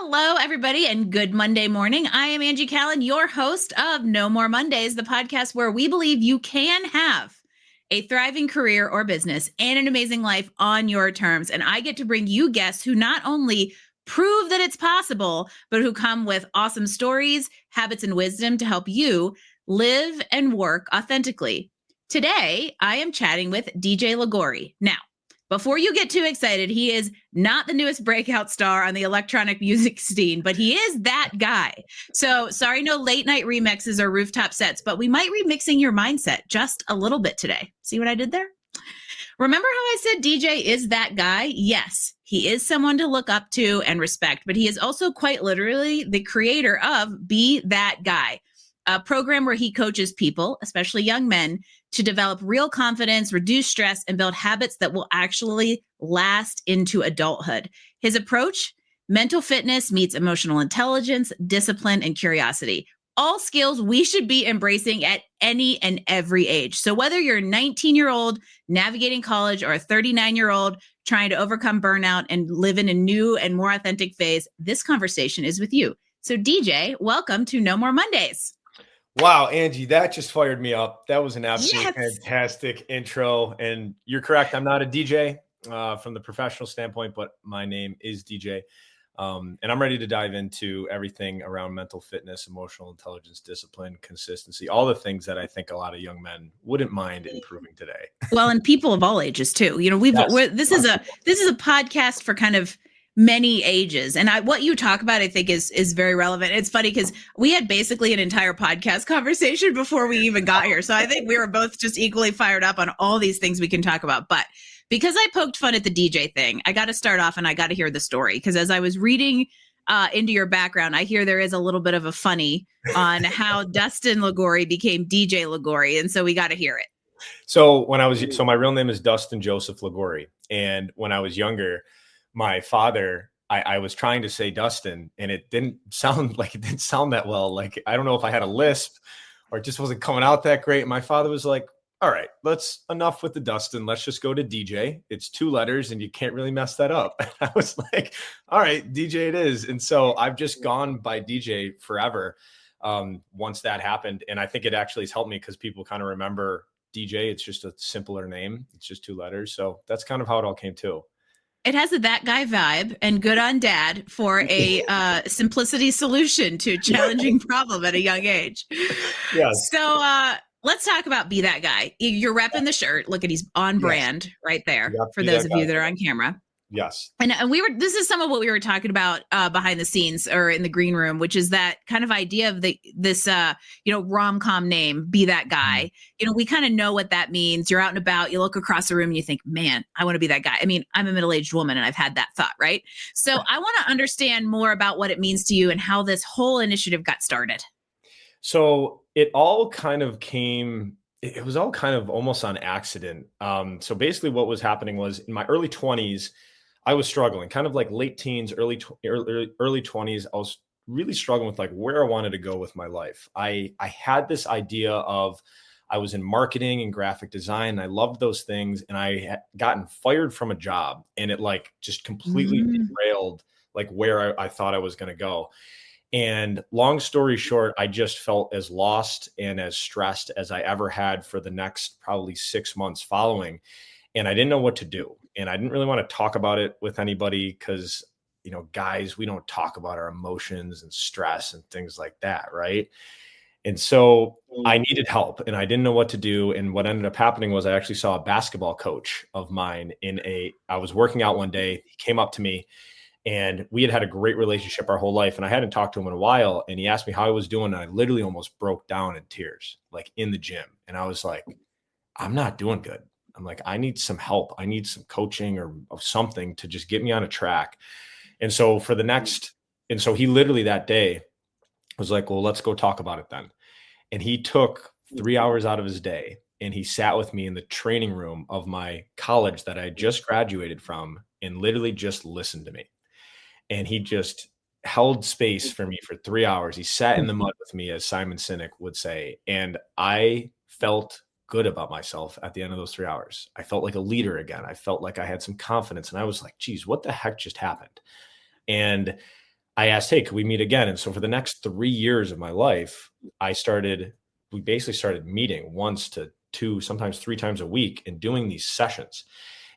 Hello, everybody, and good Monday morning. I am Angie Callen, your host of No More Mondays, the podcast where we believe you can have a thriving career or business and an amazing life on your terms. And I get to bring you guests who not only prove that it's possible, but who come with awesome stories, habits, and wisdom to help you live and work authentically. Today, I am chatting with DJ Logory. Now, before you get too excited, he is not the newest breakout star on the electronic music scene, but he is that guy. So sorry, no late night remixes or rooftop sets, but we might be mixing your mindset just a little bit today. See what I did there? Remember how I said DJ is that guy? Yes, he is someone to look up to and respect, but he is also quite literally the creator of Be That Guy, a program where he coaches people, especially young men, to develop real confidence, reduce stress, and build habits that will actually last into adulthood. His approach, mental fitness meets emotional intelligence, discipline, and curiosity. All skills we should be embracing at any and every age. So whether you're a 19-year-old navigating college or a 39-year-old trying to overcome burnout and live in a new and more authentic phase, this conversation is with you. So DJ, welcome to No More Mondays. Wow, Angie, that just fired me up. That was an absolutely fantastic intro. And you're correct. I'm not a DJ from the professional standpoint, but my name is DJ. And I'm ready to dive into everything around mental fitness, emotional intelligence, discipline, consistency, all the things that I think a lot of young men wouldn't mind improving today. Well, and people of all ages too. You know, this is a podcast for kind of many ages. And what you talk about, I think is very relevant. It's funny because we had basically an entire podcast conversation before we even got here. So I think we were both just equally fired up on all these things we can talk about. But because I poked fun at the DJ thing, I got to start off and I got to hear the story. Because as I was reading into your background, I hear there is a little bit of a funny on how Dustin Logory became DJ Logory. And so we got to hear it. So my real name is Dustin Joseph Logory. And when I was younger, my father, I was trying to say Dustin, and it didn't sound that well. Like, I don't know if I had a lisp or it just wasn't coming out that great. My father was like, all right, enough with the Dustin. Let's just go to DJ. It's 2 letters and you can't really mess that up. And I was like, all right, DJ it is. And so I've just gone by DJ forever once that happened. And I think it actually has helped me because people kind of remember DJ. It's just a simpler name. It's just 2 letters. So that's kind of how it all came to. It has that guy vibe, and good on dad for a simplicity solution to a challenging problem at a young age. Yes. So let's talk about Be That Guy. You're repping the shirt. Look at, he's on brand right there for those of you that are on camera. Yes. And this is some of what we were talking about behind the scenes or in the green room, which is that kind of idea of this rom-com name, Be That Guy. You know, we kind of know what that means. You're out and about, you look across the room and you think, man, I want to be that guy. I mean, I'm a middle-aged woman and I've had that thought, right? So I want to understand more about what it means to you and how this whole initiative got started. So it all kind of came, it was all kind of almost on accident. So basically what was happening was in my early 20s, I was struggling, kind of like late teens, early 20s. I was really struggling with like where I wanted to go with my life. I had this idea of, I was in marketing and graphic design. And I loved those things. And I had gotten fired from a job and it like just completely derailed like where I thought I was going to go. And long story short, I just felt as lost and as stressed as I ever had for the next probably 6 months following. And I didn't know what to do. And I didn't really want to talk about it with anybody because, you know, guys, we don't talk about our emotions and stress and things like that. Right. And so I needed help and I didn't know what to do. And what ended up happening was I actually saw a basketball coach of mine I was working out one day. He came up to me and we had a great relationship our whole life. And I hadn't talked to him in a while. And he asked me how I was doing. And I literally almost broke down in tears, like in the gym. And I was like, I'm not doing good. I'm like, I need some help. I need some coaching or something to just get me on a track. And so he literally that day was like, well, let's go talk about it then. And he took 3 hours out of his day and he sat with me in the training room of my college that I just graduated from and literally just listened to me. And he just held space for me for 3 hours. He sat in the mud with me, as Simon Sinek would say. And I felt good about myself at the end of those 3 hours. I felt like a leader again. I felt like I had some confidence and I was like, geez, what the heck just happened? And I asked, hey, could we meet again? And so for the next 3 years of my life, we basically started meeting once to two, sometimes three times a week and doing these sessions.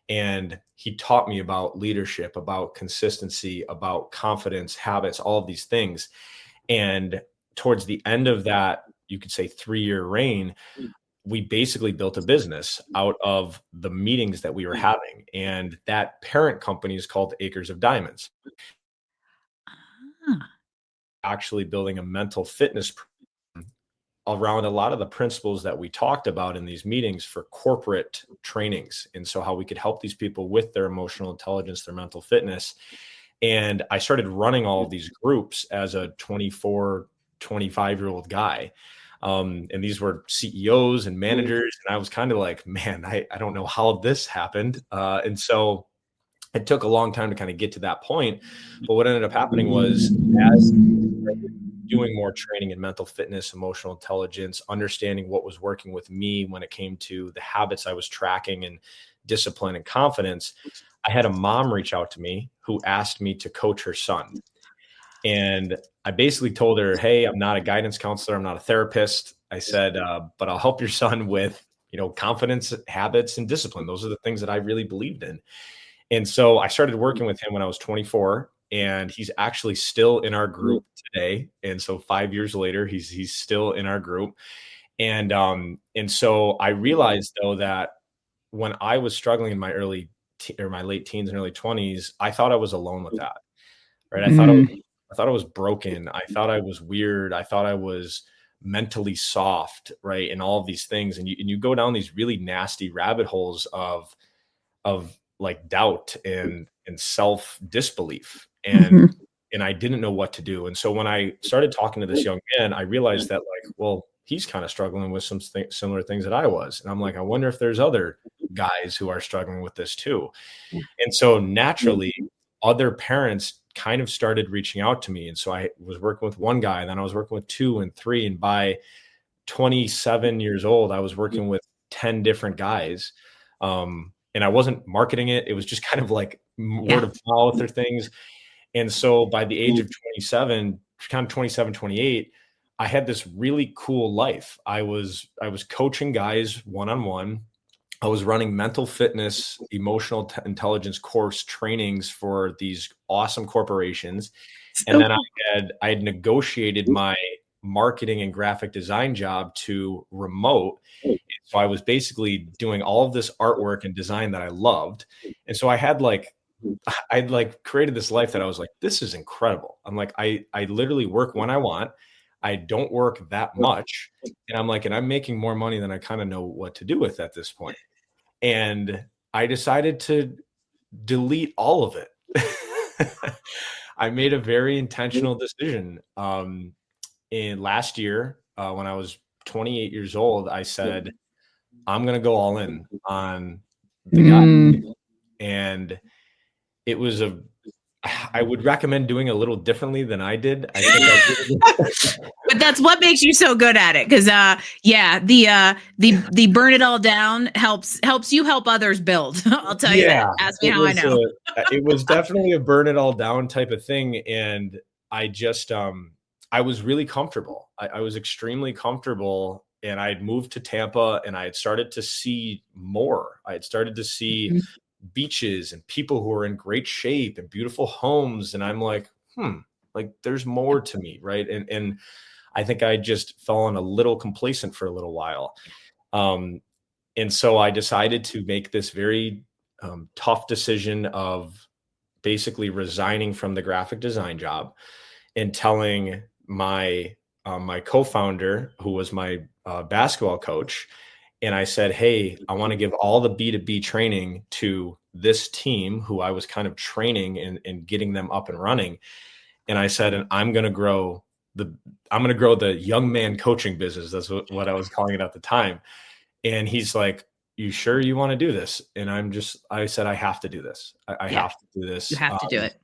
And he taught me about leadership, about consistency, about confidence, habits, all of these things. And towards the end of that, you could say 3-year reign, we basically built a business out of the meetings that we were having. And that parent company is called Acres of Diamonds, Ah, actually building a mental fitness around a lot of the principles that we talked about in these meetings for corporate trainings. And so how we could help these people with their emotional intelligence, their mental fitness. And I started running all of these groups as a 24, 25-year-old guy. And these were CEOs and managers. And I was kind of like, man, I don't know how this happened. And so it took a long time to kind of get to that point. But what ended up happening was, as doing more training in mental fitness, emotional intelligence, understanding what was working with me when it came to the habits I was tracking and discipline and confidence, I had a mom reach out to me who asked me to coach her son. And I basically told her, hey, I'm not a guidance counselor. I'm not a therapist. I said, but I'll help your son with, confidence, habits, and discipline. Those are the things that I really believed in. And so I started working with him when I was 24, and he's actually still in our group today. And so 5 years later, he's still in our group. And so I realized, though, that when I was struggling in my my late teens and early 20s, I thought I was alone with that. Right? I thought I was broken. I thought I was weird. I thought I was mentally soft, right? And all of these things. And you go down these really nasty rabbit holes of like doubt and self disbelief. And I didn't know what to do. And so when I started talking to this young man, I realized that, like, well, he's kind of struggling with some similar things that I was. And I'm like, I wonder if there's other guys who are struggling with this too. And so naturally, other parents kind of started reaching out to me. And so I was working with one guy, and then I was working with 2 and 3. And by 27 years old, I was working with 10 different guys. And I wasn't marketing it. It was just kind of like word of mouth or things. And so by the age of 27, kind of 27, 28, I had this really cool life. I was coaching guys one-on-one. I was running mental fitness, emotional intelligence course trainings for these awesome corporations. And then I had negotiated my marketing and graphic design job to remote. So I was basically doing all of this artwork and design that I loved. And so I'd created this life that I was like, this is incredible. I'm like, I literally work when I want. I don't work that much. And I'm like, and I'm making more money than I kind of know what to do with at this point. And I decided to delete all of it. I made a very intentional decision. In last year, when I was 28 years old, I said, I'm going to go all in on the guy. And it was I would recommend doing a little differently than I did. I think but that's what makes you so good at it. Cause the burn it all down helps you help others build. I'll tell you that. Ask me how I know. It was definitely a burn it all down type of thing. And I just, I was really comfortable. I was extremely comfortable, and I had moved to Tampa, and I had started to see more. I had started to see beaches and people who are in great shape and beautiful homes. And I'm like, like there's more to me. Right. And I think I just fallen a little complacent for a little while. And so I decided to make this very tough decision of basically resigning from the graphic design job and telling my co-founder, who was my basketball coach. And I said, hey, I want to give all the B2B training to this team who I was kind of training and getting them up and running. And I said, and I'm going to grow the young man coaching business. That's what I was calling it at the time. And he's like, you sure you want to do this? And I said, I have to do this. I have to do this. You have to do it.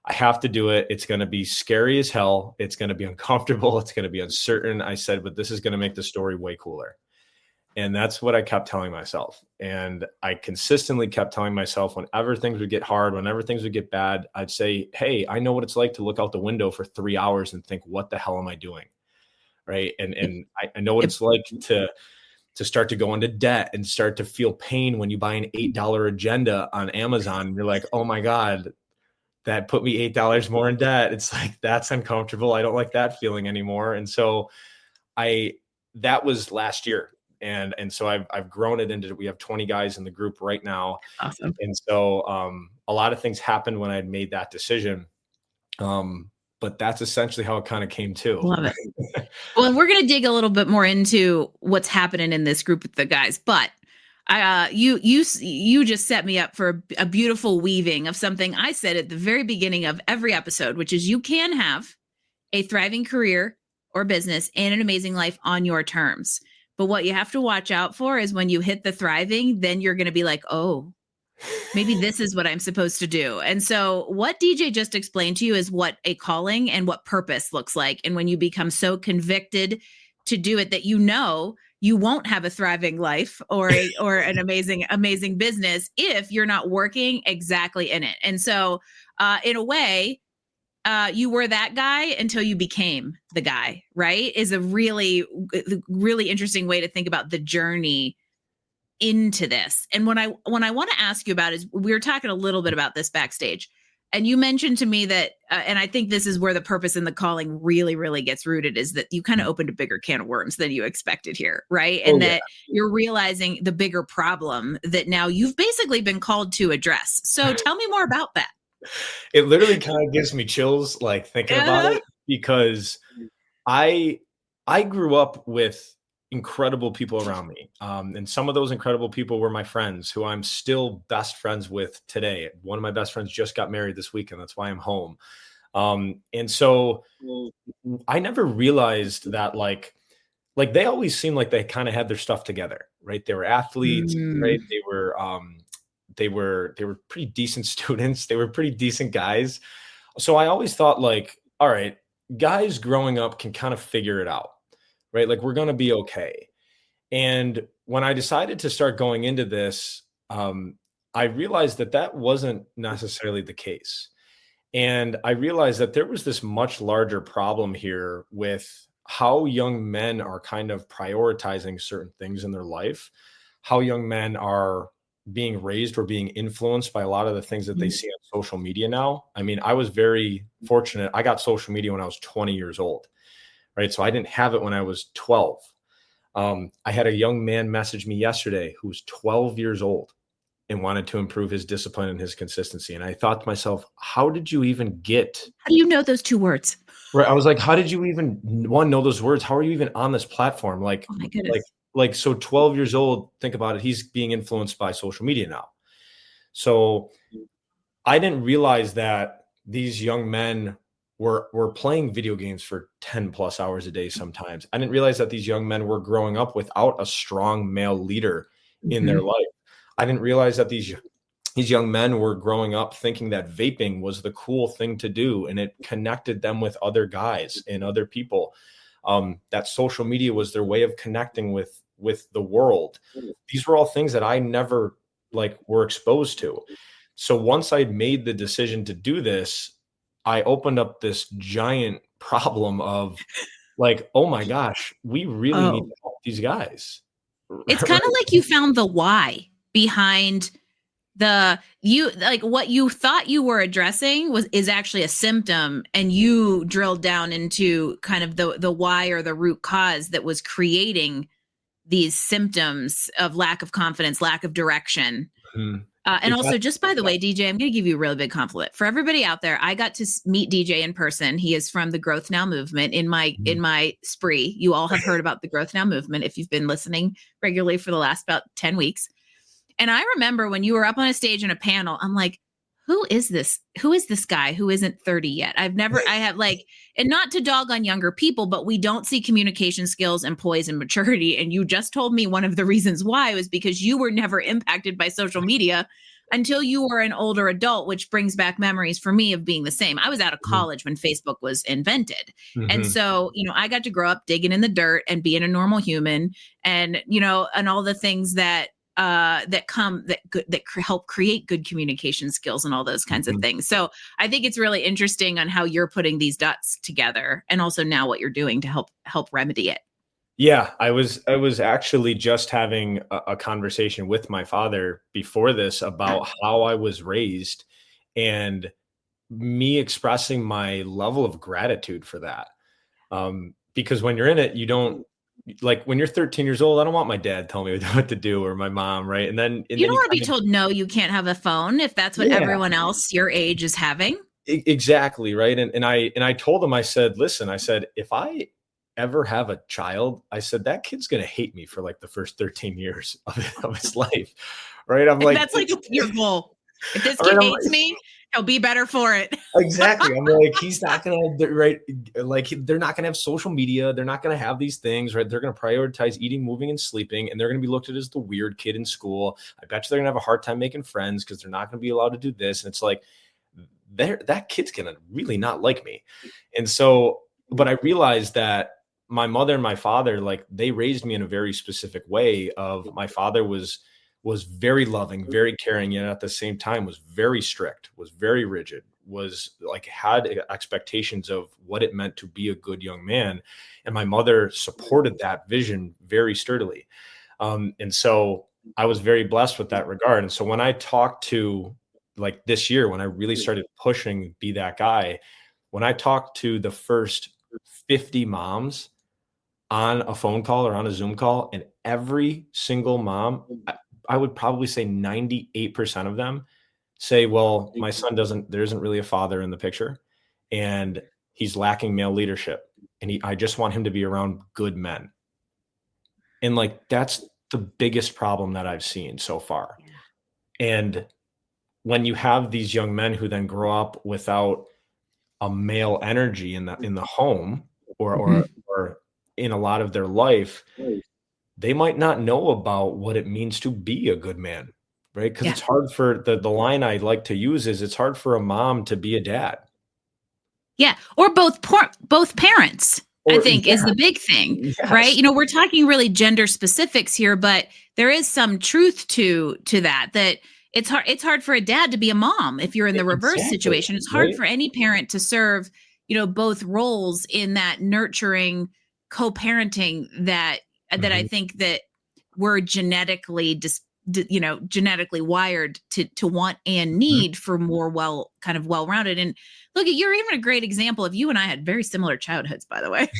I have to do it. It's going to be scary as hell. It's going to be uncomfortable. It's going to be uncertain. I said, but this is going to make the story way cooler. And that's what I kept telling myself. And I consistently kept telling myself whenever things would get hard, whenever things would get bad, I'd say, hey, I know what it's like to look out the window for 3 hours and think, what the hell am I doing? Right. And I know what it's like to start to go into debt and start to feel pain when you buy an $8 agenda on Amazon. And you're like, oh my God, that put me $8 more in debt. It's like, that's uncomfortable. I don't like that feeling anymore. And so that was last year. And so I've grown it into, we have 20 guys in the group right now. Awesome. And so a lot of things happened when I'd made that decision. But that's essentially how it kind of came to. Love it. Well, and we're going to dig a little bit more into what's happening in this group with the guys, but you just set me up for a beautiful weaving of something I said at the very beginning of every episode, which is you can have a thriving career or business and an amazing life on your terms. But what you have to watch out for is when you hit the thriving, then you're going to be like, oh, maybe this is what I'm supposed to do. And so what DJ just explained to you is what a calling and what purpose looks like. And when you become so convicted to do it that you know you won't have a thriving life or an amazing business if you're not working exactly in it. And so in a way, you were that guy until you became the guy, right? Is a really, really interesting way to think about the journey into this. And when I want to ask you about is we were talking a little bit about this backstage, and you mentioned to me that, and I think this is where the purpose and the calling really, really gets rooted, is that you kind of opened a bigger can of worms than you expected here, right? And that you're realizing the bigger problem that now you've basically been called to address. So tell me more about that. It literally kind of gives me chills, like thinking about it, because I grew up with incredible people around me. And some of those incredible people were my friends who I'm still best friends with today. One of my best friends just got married this weekend. That's why I'm home. And so I never realized that like they always seemed like they kind of had their stuff together, right? They were athletes, right? They were pretty decent students. They were pretty decent guys. So I always thought like, all right, guys growing up can kind of figure it out, right? Like we're going to be okay. And when I decided to start going into this, I realized that wasn't necessarily the case. And I realized that there was this much larger problem here with how young men are kind of prioritizing certain things in their life, how young men are being raised or being influenced by a lot of the things that they see on social media now. I mean, I was very fortunate. I got social media when I was 20 years old, right? So I didn't have it when I was 12. I had a young man message me yesterday who was 12 years old and wanted to improve his discipline and his consistency. And I thought to myself, how did you even get? How do you know those two words? Right. I was like, how did you even know those words? How are you even on this platform? Like, oh my goodness. So 12 years old, think about it. He's being influenced by social media now. So I didn't realize that these young men were playing video games for 10 plus hours a day sometimes. I didn't realize that these young men were growing up without a strong male leader in their life. I didn't realize that these young men were growing up thinking that vaping was the cool thing to do, and it connected them with other guys and other people. That social media was their way of connecting with the world. These were all things that I never were exposed to. So once I made the decision to do this, I opened up this giant problem of oh my gosh, we really need to help these guys. It's kind of like you found the why behind what you thought you were addressing is actually a symptom, and you drilled down into kind of the why or the root cause that was creating these symptoms of lack of confidence, lack of direction. And also, just by the way, DJ, I'm going to give you a really big compliment. For everybody out there, I got to meet DJ in person. He is from the Growth Now movement. In my spree, you all have heard about the Growth Now movement if you've been listening regularly for the last about 10 weeks. And I remember when you were up on a stage in a panel, I'm like, who is this? Who is this guy who isn't 30 yet? I have and not to dog on younger people, but we don't see communication skills and poise and maturity. And you just told me one of the reasons why was because you were never impacted by social media until you were an older adult, which brings back memories for me of being the same. I was out of college when Facebook was invented. And Mm-hmm. so, I got to grow up digging in the dirt and being a normal human, and, and all the things that help create good communication skills and all those kinds of Mm-hmm. things. So I think it's really interesting on how you're putting these dots together, and also now what you're doing to help remedy it. Yeah, I was actually just having a conversation with my father before this about how I was raised, and me expressing my level of gratitude for that. Because when you're in it, you don't, like, when you're 13 years old, I don't want my dad telling me what to do, or my mom, right? And You then don't you want to be kind of, told, no, you can't have a phone, if that's what yeah, everyone else your age is having. exactly, right. And I told him, I said, listen, I said, if I ever have a child, I said, that kid's gonna hate me for like the first 13 years of his life, right? I'm like, That's like your goal. If this right, kid I'm hates me, he'll be better for it. exactly. I'm like, he's not gonna, right? Like, they're not gonna have social media. They're not gonna have these things, right? They're gonna prioritize eating, moving, and sleeping, and they're gonna be looked at as the weird kid in school. I bet you they're gonna have a hard time making friends because they're not gonna be allowed to do this. And it's like, that kid's gonna really not like me. And so, but I realized that my mother and my father, like, they raised me in a very specific way. Of, my father was very loving, very caring, yet at the same time was very strict, was very rigid, was like, had expectations of what it meant to be a good young man. And my mother supported that vision very sturdily. And so I was very blessed with that regard. And so when I talked to, like, this year, when I really started pushing Be That Guy, when I talked to the first 50 moms on a phone call or on a Zoom call, and every single mom, I would probably say 98% of them say, well, my son there isn't really a father in the picture, and he's lacking male leadership. And I just want him to be around good men. And, like, that's the biggest problem that I've seen so far. And when you have these young men who then grow up without a male energy in the home, or or in a lot of their life, they might not know about what it means to be a good man, right? Because Yeah. it's hard for the line I like to use is, it's hard for a mom to be a dad. Yeah. Or both parents, I Or, think, yeah, is the big thing, right? yes. We're talking really gender specifics here, but there is some truth to that it's hard for a dad to be a mom if you're in the reverse Exactly, situation. It's hard right? for any parent to serve, both roles in that nurturing co-parenting that I Mhm, think that we're genetically wired to want and mhm. need for more well-rounded. And look, you're even a great example of, you and I had very similar childhoods, by the way.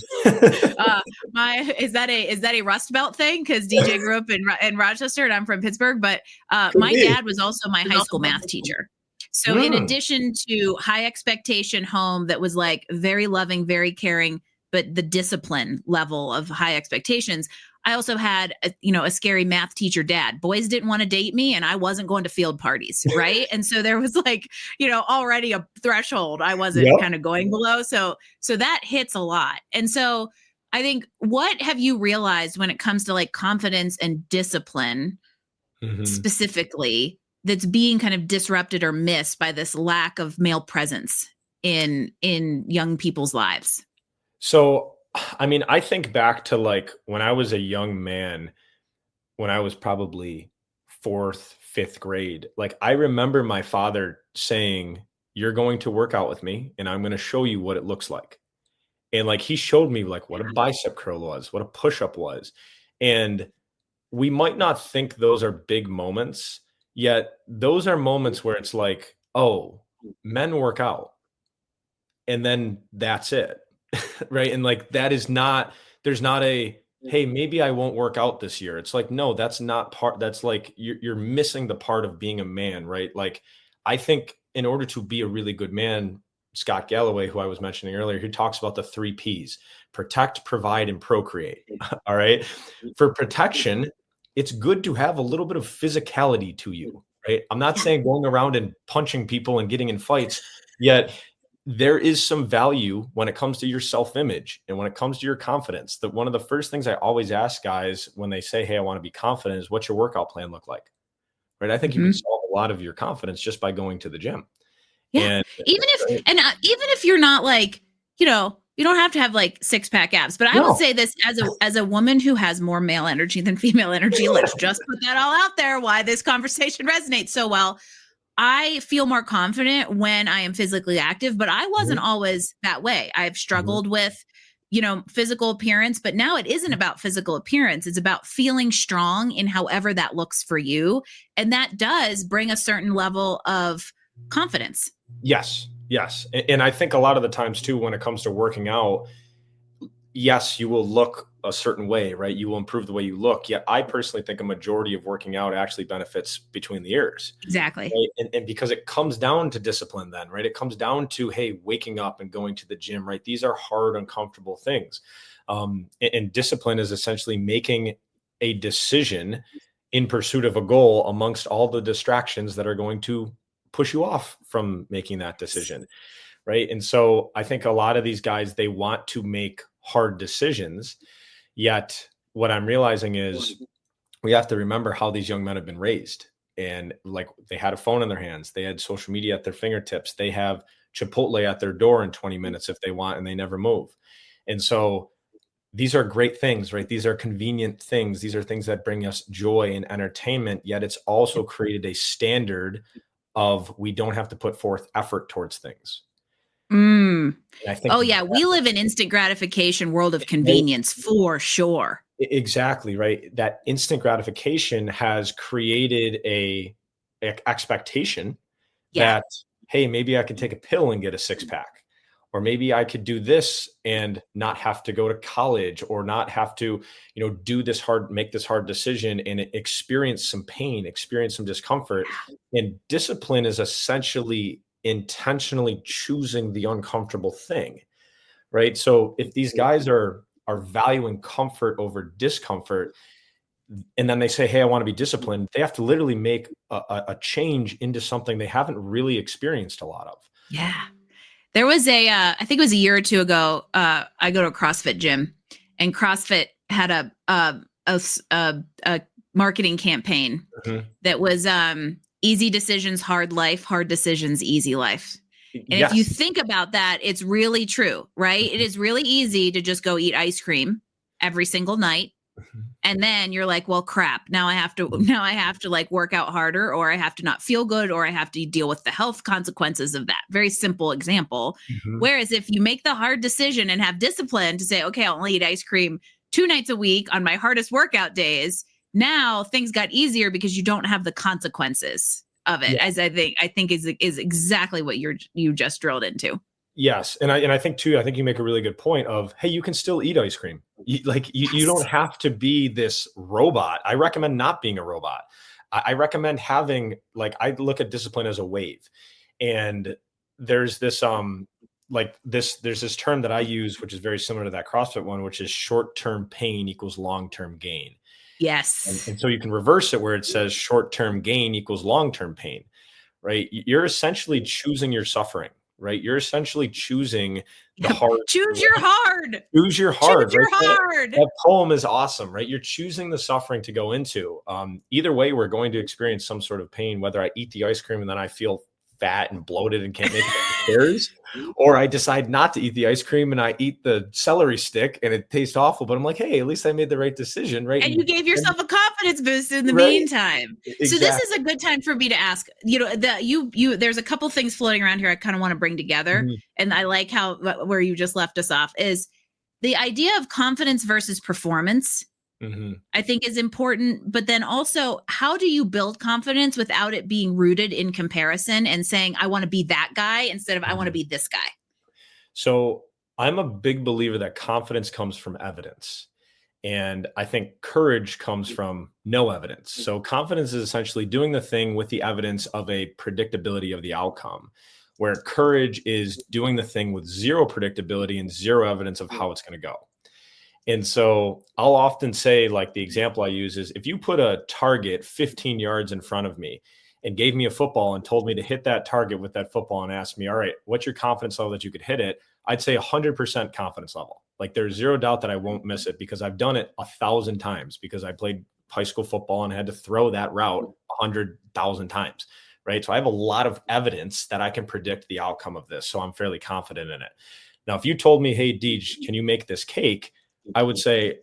My is that a Rust Belt thing? Because DJ grew up in Rochester and I'm from Pittsburgh, but Could my be. dad was also my high school math teacher. So in Mm, addition to high expectation home that was like very loving, very caring, but the discipline level of high expectations, I also had a scary math teacher dad. Boys didn't want to date me, and I wasn't going to field parties, right? And so there was like, already a threshold I wasn't yep. kind of going below. So that hits a lot. And so I think, what have you realized when it comes to like confidence and discipline Mhm. specifically, that's being kind of disrupted or missed by this lack of male presence in young people's lives? So, I mean, I think back to, like, when I was a young man, when I was probably 4th, 5th grade, like, I remember my father saying, "You're going to work out with me, and I'm gonna show you what it looks like." And, like, he showed me, like, what a bicep curl was, what a push-up was. And we might not think those are big moments, yet those are moments where it's like, "Oh, men work out." And then that's it. Right? And, like, that is not, there's not a, "Hey, maybe I won't work out this year." It's like, no, that's not part, that's like, you're missing the part of being a man, right? Like, I think in order to be a really good man, Scott Galloway, who I was mentioning earlier, he talks about the 3 Ps: protect, provide, and procreate. All right? For protection, it's good to have a little bit of physicality to you, right? I'm not Yeah. saying going around and punching people and getting in fights, yet there is some value when it comes to your self-image and when it comes to your confidence. That one of the first things I always ask guys when they say, "Hey, I want to be confident," is, "What's your workout plan look like?" Right? I think you Hmm. could solve a lot of your confidence just by going to the gym. Yeah. And Even if you're not like, you don't have to have like 6-pack abs, but I will say this as a woman who has more male energy than female energy, let's just put that all out there, why this conversation resonates so well. I feel more confident when I am physically active, but I wasn't always that way. I've struggled with, physical appearance, but now it isn't about physical appearance. It's about feeling strong in however that looks for you. And that does bring a certain level of confidence. Yes. And I think a lot of the times too, when it comes to working out, yes, you will look a certain way, right? You will improve the way you look. Yet I personally think a majority of working out actually benefits between the ears. Exactly. Right? And because it comes down to discipline then, right? It comes down to, hey, waking up and going to the gym, right? These are hard, uncomfortable things. And discipline is essentially making a decision in pursuit of a goal amongst all the distractions that are going to push you off from making that decision. Right. And so I think a lot of these guys, they want to make hard decisions. Yet what I'm realizing is we have to remember how these young men have been raised. And like they had a phone in their hands. They had social media at their fingertips. They have Chipotle at their door in 20 minutes if they want, and they never move. And so these are great things, right? These are convenient things. These are things that bring us joy and entertainment. Yet it's also created a standard of we don't have to put forth effort towards things. I think we live in instant gratification world of convenience for sure. Exactly, right? That instant gratification has created a expectation that, hey, maybe I could take a pill and get a 6-pack, or maybe I could do this and not have to go to college, or not have to, make this hard decision and experience some pain, experience some discomfort. And discipline is essentially intentionally choosing the uncomfortable thing, right? So if these guys are valuing comfort over discomfort, and then they say, hey, I want to be disciplined, they have to literally make a change into something they haven't really experienced a lot of. Yeah. There was I think it was a year or two ago, I go to a CrossFit gym, and CrossFit had a marketing campaign that was easy decisions, hard life, hard decisions, easy life. And if you think about that, it's really true, right? It is really easy to just go eat ice cream every single night. And then you're like, well, crap. Now I have to like work out harder, or I have to not feel good, or I have to deal with the health consequences of that. Very simple example. Whereas if you make the hard decision and have discipline to say, okay, I'll only eat ice cream 2 nights a week on my hardest workout days, now things got easier because you don't have the consequences of it. As I think is exactly what you just drilled into. Yes. And I think too, I think you make a really good point of, hey, you can still eat ice cream. You don't have to be this robot. I recommend not being a robot. I recommend having, I look at discipline as a wave. And there's this, there's this term that I use, which is very similar to that CrossFit one, which is short-term pain equals long-term gain. Yes. And so you can reverse it where it says short-term gain equals long-term pain, right? You're essentially choosing your suffering, right? You're essentially choosing the hard. Choose your hard. Choose your hard. Choose your hard. That poem is awesome, right? You're choosing the suffering to go into. Either way, we're going to experience some sort of pain, whether I eat the ice cream and then I feel fat and bloated and can't make it upstairs, or I decide not to eat the ice cream and I eat the celery stick and it tastes awful, but I'm like, hey, at least I made the right decision, right? And you gave yourself a confidence boost in the meantime. Exactly. So this is a good time for me to ask, there's a couple things floating around here I kind of want to bring together. And I like where you just left us off is the idea of confidence versus performance. I think is important, but then also how do you build confidence without it being rooted in comparison and saying, I want to be that guy instead of I want to be this guy. So I'm a big believer that confidence comes from evidence. And I think courage comes from no evidence. So confidence is essentially doing the thing with the evidence of a predictability of the outcome, where courage is doing the thing with zero predictability and zero evidence of how it's going to go. And so I'll often say, the example I use is if you put a target 15 yards in front of me and gave me a football and told me to hit that target with that football and asked me, all right, what's your confidence level that you could hit it? I'd say 100% confidence level. There's zero doubt that I won't miss it because I've done it 1,000 times because I played high school football and had to throw that route 100,000 times, right? So I have a lot of evidence that I can predict the outcome of this. So I'm fairly confident in it. Now, if you told me, hey, Deej, can you make this cake? I would say,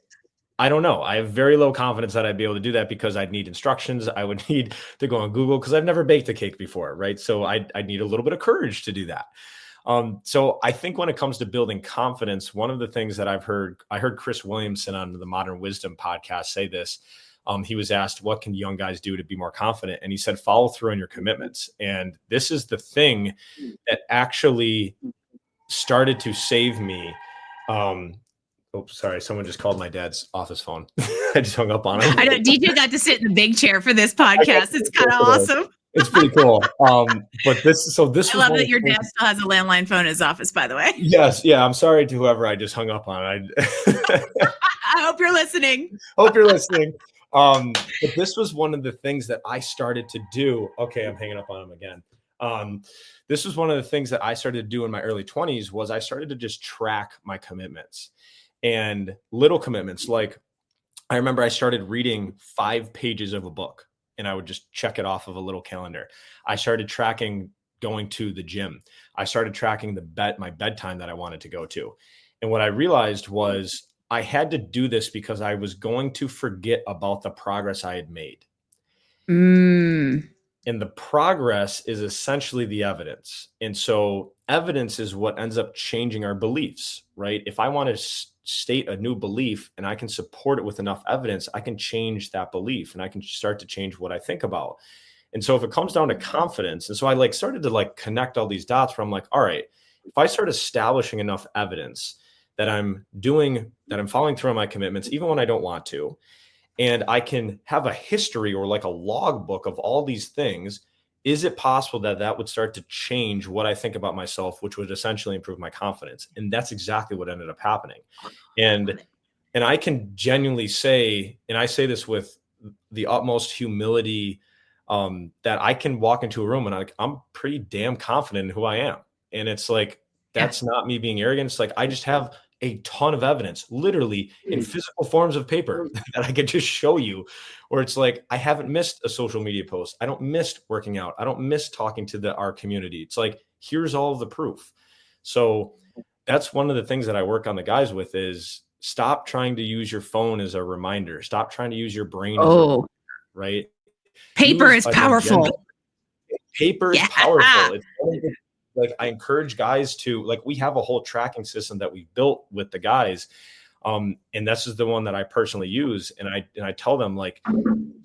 I don't know. I have very low confidence that I'd be able to do that because I'd need instructions. I would need to go on Google because I've never baked a cake before, right? So I'd need a little bit of courage to do that. So I think when it comes to building confidence, one of the things that I heard Chris Williamson on the Modern Wisdom podcast say this. He was asked, what can young guys do to be more confident? And he said, follow through on your commitments. And this is the thing that actually started to save me. Oh, sorry. Someone just called my dad's office phone. I just hung up on him. I know DJ got to sit in the big chair for this podcast. It's kind of awesome. It's pretty cool. But this I love that your dad still has a landline phone in his office, by the way. Yes. Yeah. I'm sorry to whoever I just hung up on. I hope you're listening. But this was one of the things that I started to do. Okay. I'm hanging up on him again. This was one of the things that I started to do in my early 20s was I started to just track my commitments and little commitments. Like I remember I started reading 5 pages of a book and I would just check it off of a little calendar. I started tracking going to the gym. I started tracking my bedtime that I wanted to go to. And what I realized was I had to do this because I was going to forget about the progress I had made. And the progress is essentially the evidence. And so evidence is what ends up changing our beliefs, right? If I want to state a new belief and I can support it with enough evidence, I can change that belief and I can start to change what I think about. And so if it comes down to confidence, and so I started to connect all these dots where I'm like, all right, if I start establishing enough evidence that I'm following through on my commitments, even when I don't want to, and I can have a history or a log book of all these things, is it possible that would start to change what I think about myself, which would essentially improve my confidence? And that's exactly what ended up happening. And I can genuinely say, and I say this with the utmost humility, that I can walk into a room and I'm pretty damn confident in who I am. And it's that's not me being arrogant. It's I just have a ton of evidence, literally in physical forms of paper that I could just show you, or it's I haven't missed a social media post. I don't miss working out. I don't miss talking to our community. It's here's all of the proof. So that's one of the things that I work on the guys with is stop trying to use your phone as a reminder. Stop trying to use your brain. As a reminder, right? Paper is powerful. Paper is powerful. It's I encourage guys to we have a whole tracking system that we built with the guys. And this is the one that I personally use. And I tell them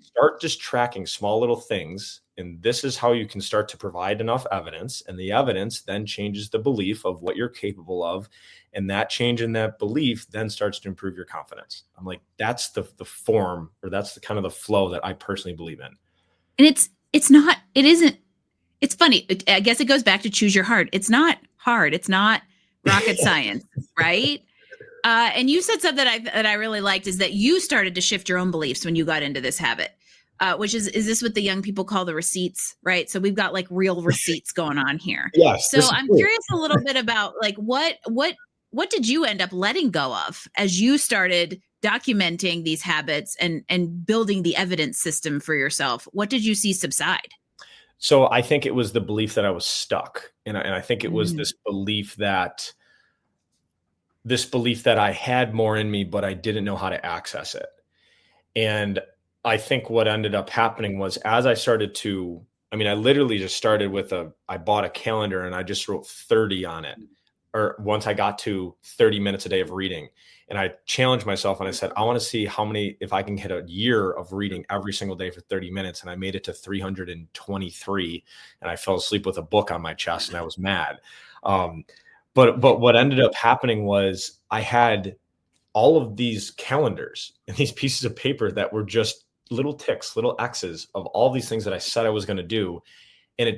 start just tracking small little things. And this is how you can start to provide enough evidence. And the evidence then changes the belief of what you're capable of. And that change in that belief then starts to improve your confidence. I'm that's the form, or that's the kind of the flow that I personally believe in. And it's funny. I guess it goes back to choose your heart. It's not hard. It's not rocket science, right? And you said something that I really liked is that you started to shift your own beliefs when you got into this habit, which is this what the young people call the receipts, right? So we've got real receipts going on here. Yes. So I'm curious a little bit about what did you end up letting go of as you started documenting these habits and building the evidence system for yourself? What did you see subside? So I think it was the belief that I was stuck. And I think it was this belief that I had more in me, but I didn't know how to access it. And I think what ended up happening was as I started to, I literally just started with I bought a calendar and I just wrote 30 on it. Or once I got to 30 minutes a day of reading, and I challenged myself and I said, I want to see if I can hit a year of reading every single day for 30 minutes. And I made it to 323 and I fell asleep with a book on my chest and I was mad. But what ended up happening was I had all of these calendars and these pieces of paper that were just little ticks, little X's of all these things that I said I was going to do. And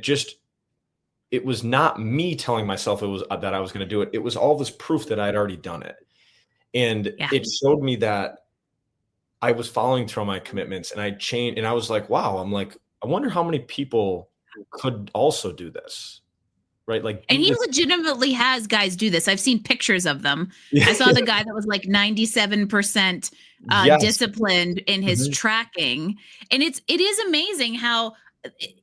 it was not me telling myself that I was going to do it. It was all this proof that I'd already done it. And it showed me that I was following through on my commitments and I changed. And I was wow, I wonder how many people could also do this. right? Like, And be he this. legitimately has guys do this. I've seen pictures of them. Yeah. I saw the guy that was like 97% Yes. disciplined in his Mhm. tracking. And it is amazing how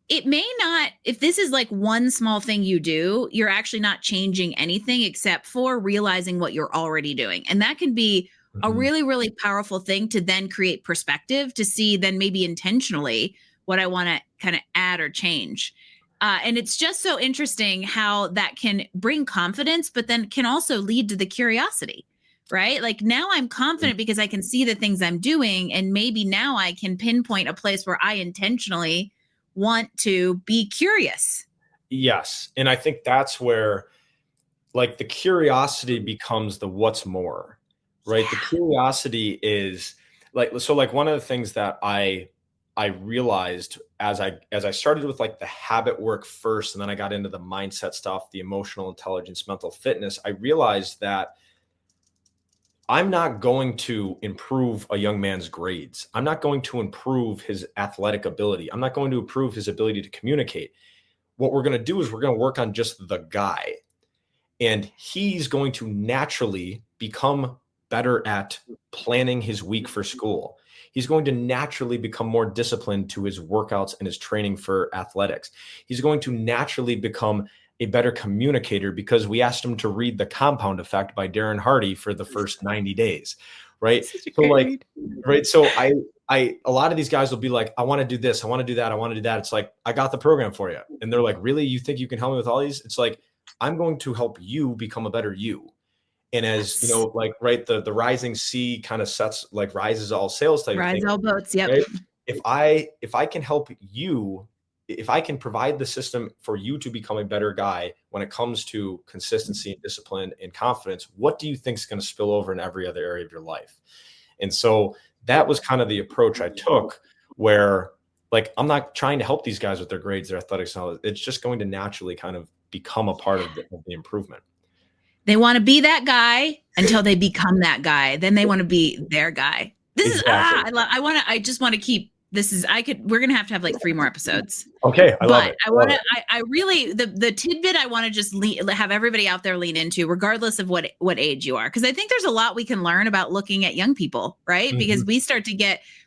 it may not, if this is like one small thing you do, you're actually not changing anything except for realizing what you're already doing. And that can be a Mhm. really, really powerful thing to then create perspective to see then maybe intentionally what I want to kind of add or change. And it's just so interesting how that can bring confidence, but then can also lead to the curiosity, right? Like now I'm confident because I can see the things I'm doing. And maybe now I can pinpoint a place where I intentionally want to be curious. Yes. And I think that's where like the curiosity becomes the what's more, right? The Yeah. curiosity is like, so like one of the things that I realized as I started with like the habit work first, and then I got into the mindset stuff, the emotional intelligence, mental fitness, I realized that I'm not going to improve a young man's grades. I'm not going to improve his athletic ability. I'm not going to improve his ability to communicate. What we're going to do is we're going to work on just the guy. And he's going to naturally become better at planning his week for school. He's going to naturally become more disciplined to his workouts and his training for athletics. He's going to naturally become a better communicator because we asked him to read The Compound Effect by Darren Hardy for the first 90 days, right? Such a So great like, read. right. So a lot of these guys will be like, I want to do this. I want to do that. I want to do that. It's like, I got the program for you. And they're like, really? You think you can help me with all these? It's like, I'm going to help you become a better you. And as you Yes. know, like, right, the rising sea kind of sets like rises all sails type of Rise thing, all boats. Yep. right? If I can help you, if I can provide the system for you to become a better guy when it comes to consistency and discipline and confidence, what do you think is going to spill over in every other area of your life? And so that was kind of the approach I took, where like I'm not trying to help these guys with their grades, their athletics, and all that. It's just going to naturally kind of become a part of the improvement. They want to be that guy until they become that guy. Then they want to be their guy. This is Exactly. I just want to keep this is I could we're gonna have to have like 3 more episodes. Okay, I love But it. I I love want to it. I really the tidbit I want to just have everybody out there lean into regardless of what age you are, because I think there's a lot we can learn about looking at young people, right? Because Mhm.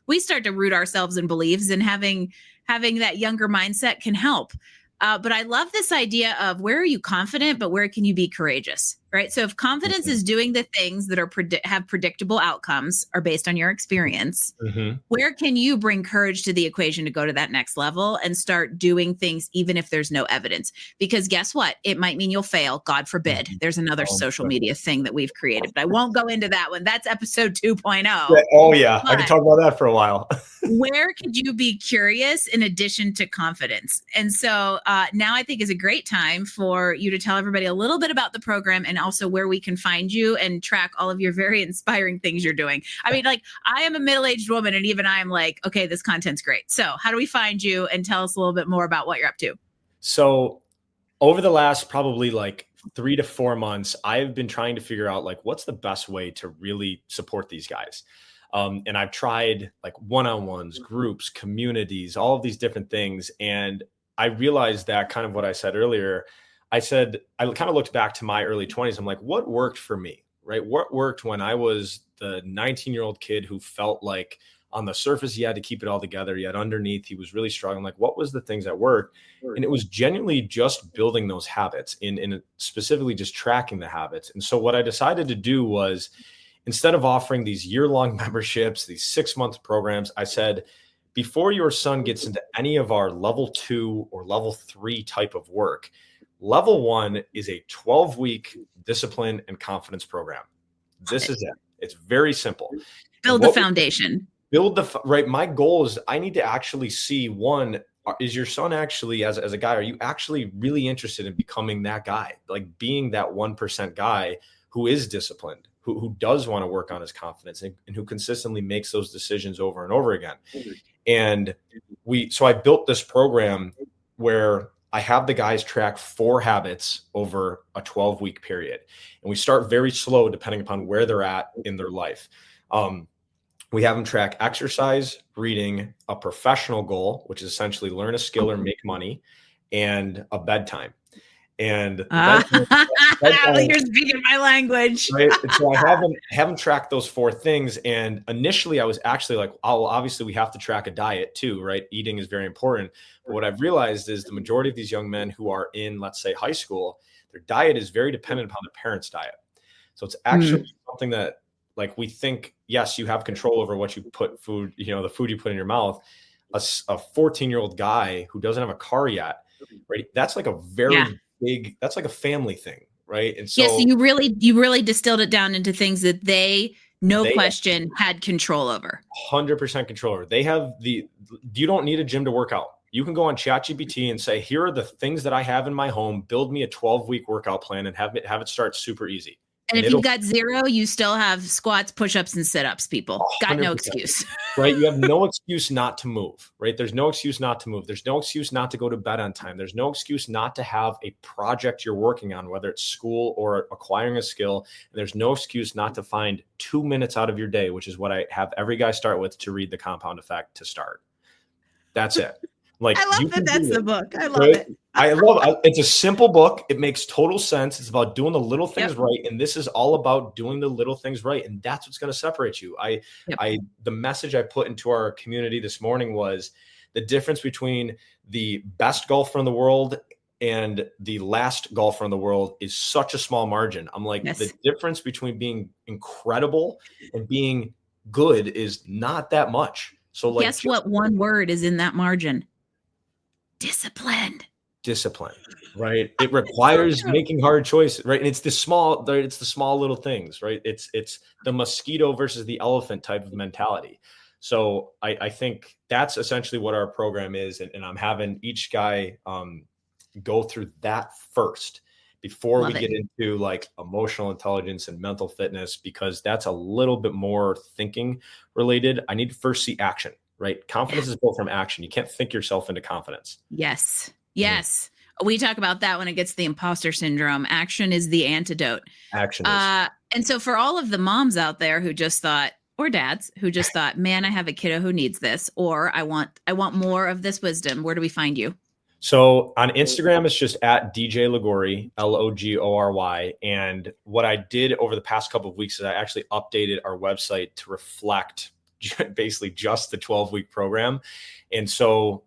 we start to root ourselves in beliefs, and having that younger mindset can help. But I love this idea of where are you confident, but where can you be courageous, right? So if confidence Mhm. is doing the things that are have predictable outcomes or based on your experience, Mhm. where can you bring courage to the equation to go to that next level and start doing things even if there's no evidence? Because guess what? It might mean you'll fail. God forbid. Mhm. There's another Oh my social goodness. media thing that we've created, but I won't go into that one. That's episode 2.0. Yeah, oh yeah, I could But talk about that for a while. where could you be curious in addition to confidence? And so now I think is a great time for you to tell everybody a little bit about the program and also where we can find you and track all of your very inspiring things you're doing. I mean, like I am a middle-aged woman and even I'm like, okay, this content's great. So how do we find you and tell us a little bit more about what you're up to? So over the last probably like 3 to 4 months, I've been trying to figure out like what's the best way to really support these guys. And I've tried like one-on-ones, groups, communities, all of these different things. And I realized that kind of what I said earlier, I said, I kind of looked back to my early 20s. I'm like, what worked for me, right? What worked when I was the 19-year-old kid who felt like on the surface, he had to keep it all together, yet underneath, he was really struggling. Like, what was the things that worked? And it was genuinely just building those habits in specifically just tracking the habits. And so what I decided to do was, instead of offering these year-long memberships, these 6-month programs, I said, before your son gets into any of our level 2 or level 3 type of work, level 1 is a 12-week discipline and confidence program. This is it. It's very simple. And Build the what foundation. build the right, my goal is I need to actually see, one, is your son actually, as a guy, are you actually really interested in becoming that guy, like being that 1% guy who is disciplined, who does want to work on his confidence, and who consistently makes those decisions over and over again. And so I built this program where I have the guys track 4 habits over a 12-week period, and we start very slow depending upon where they're at in their life. We have them track exercise, reading, a professional goal, which is essentially learn a skill or make money, and a bedtime. And you're speaking my language. Right. And so I haven't tracked those 4 things. And initially I was actually like, oh, well, obviously we have to track a diet too, right? Eating is very important. But what I've realized is the majority of these young men who are in, let's say, high school, their diet is very dependent upon their parents' diet. So it's actually something that, like, we think, yes, you have control over what you put food, the food you put in your mouth. A 14-year-old guy who doesn't have a car yet, right? That's like a very big, that's like a family thing. Right. And so, so you really distilled it down into things that they question had control over. 100% control over. You don't need a gym to work out. You can go on ChatGPT and say, here are the things that I have in my home. Build me a 12-week workout plan and have it start super easy. And if you've got 0, you still have squats, push-ups, and sit-ups, people. Got no excuse. Right? You have no excuse not to move, right? There's no excuse not to move. There's no excuse not to go to bed on time. There's no excuse not to have a project you're working on, whether it's school or acquiring a skill. And there's no excuse not to find 2 minutes out of your day, which is what I have every guy start with, to read The Compound Effect to start. That's it. Like, I love that that's the book. I love it. It's a simple book. It makes total sense. It's about doing the little things right. And this is all about doing the little things right. And that's what's going to separate you. The message I put into our community this morning was the difference between the best golfer in the world and the last golfer in the world is such a small margin. I'm like, the difference between being incredible and being good is not that much. So, like, guess what one word is in that margin? Discipline, right? It requires making hard choices, right? And it's the small little things, right? It's the mosquito versus the elephant type of mentality. So I think that's essentially what our program is. And I'm having each guy go through that first before we get into like emotional intelligence and mental fitness, because that's a little bit more thinking related. I need to first see action. Right? Confidence is built from action. You can't think yourself into confidence. Yes. We talk about that when it gets to the imposter syndrome. Action is the antidote. And so for all of the moms out there who just thought, or dads who just thought, man, I have a kiddo who needs this, or I want more of this wisdom, where do we find you? So on Instagram, it's just at DJ Logory, Logory. And what I did over the past couple of weeks is I actually updated our website to reflect basically just the 12-week program. And so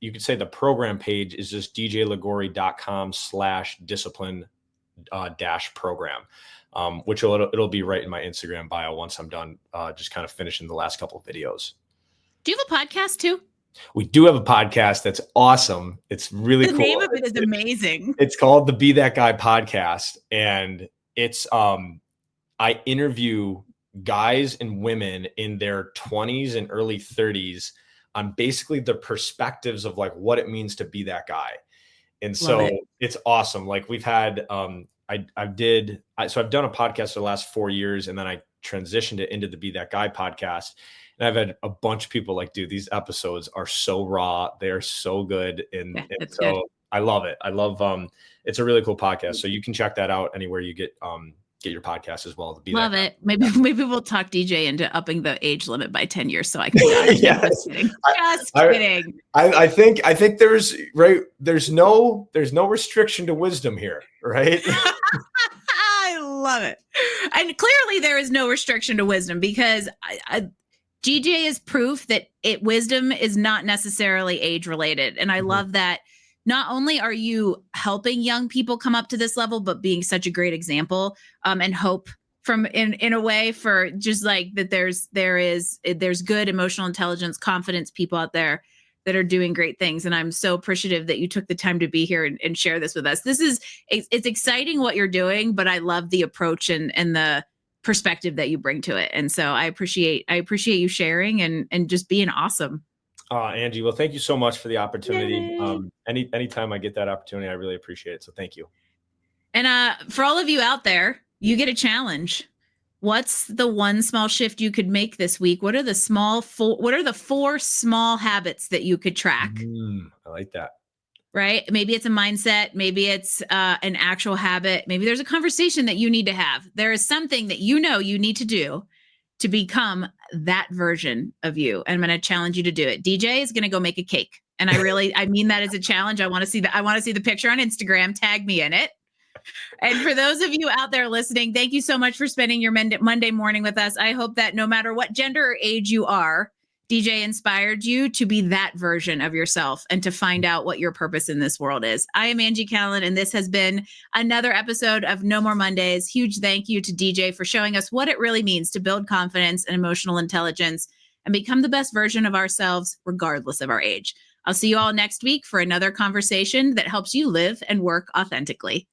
you could say the program page is just djlogory.com/discipline -program, which it'll be right in my Instagram bio once I'm done just kind of finishing the last couple of videos. Do you have a podcast too? We do have a podcast that's awesome. It's really cool. The name of it is amazing. It's called the Be That Guy podcast. And it's I interview guys and women in their 20s and early 30s on basically the perspectives of like what it means to be that guy. And so it's awesome. Like, we've had, so I've done a podcast for the last 4 years, and then I transitioned it into the Be That Guy podcast. And I've had a bunch of people like, dude, these episodes are so raw. They're so good. And so good. I love it. I love, it's a really cool podcast. So you can check that out anywhere you get your podcast as well. Love it. Maybe we'll talk DJ into upping the age limit by 10 years so I can yes. Just kidding. I think there's no restriction to wisdom here, right? I love it. And clearly there is no restriction to wisdom, because DJ is proof that wisdom is not necessarily age related. And I love that. Not only are you helping young people come up to this level, but being such a great example and hope from in a way for just like that there's good emotional intelligence, confidence people out there that are doing great things. And I'm so appreciative that you took the time to be here and share this with us. It's exciting what you're doing, but I love the approach and the perspective that you bring to it. And so I appreciate you sharing and just being awesome. Angie, well, thank you so much for the opportunity. Anytime I get that opportunity, I really appreciate it. So thank you. And for all of you out there, you get a challenge. What's the one small shift you could make this week? What are the 4 small habits that you could track? I like that. Right? Maybe it's a mindset. Maybe it's an actual habit. Maybe there's a conversation that you need to have. There is something that you need to do to become that version of you. And I'm going to challenge you to do it. DJ is going to go make a cake. And I mean that as a challenge. I want to see the picture on Instagram. Tag me in it. And for those of you out there listening, thank you so much for spending your Monday morning with us. I hope that no matter what gender or age you are, DJ inspired you to be that version of yourself and to find out what your purpose in this world is. I am Angie Callen, and this has been another episode of No More Mondays. Huge thank you to DJ for showing us what it really means to build confidence and emotional intelligence and become the best version of ourselves, regardless of our age. I'll see you all next week for another conversation that helps you live and work authentically.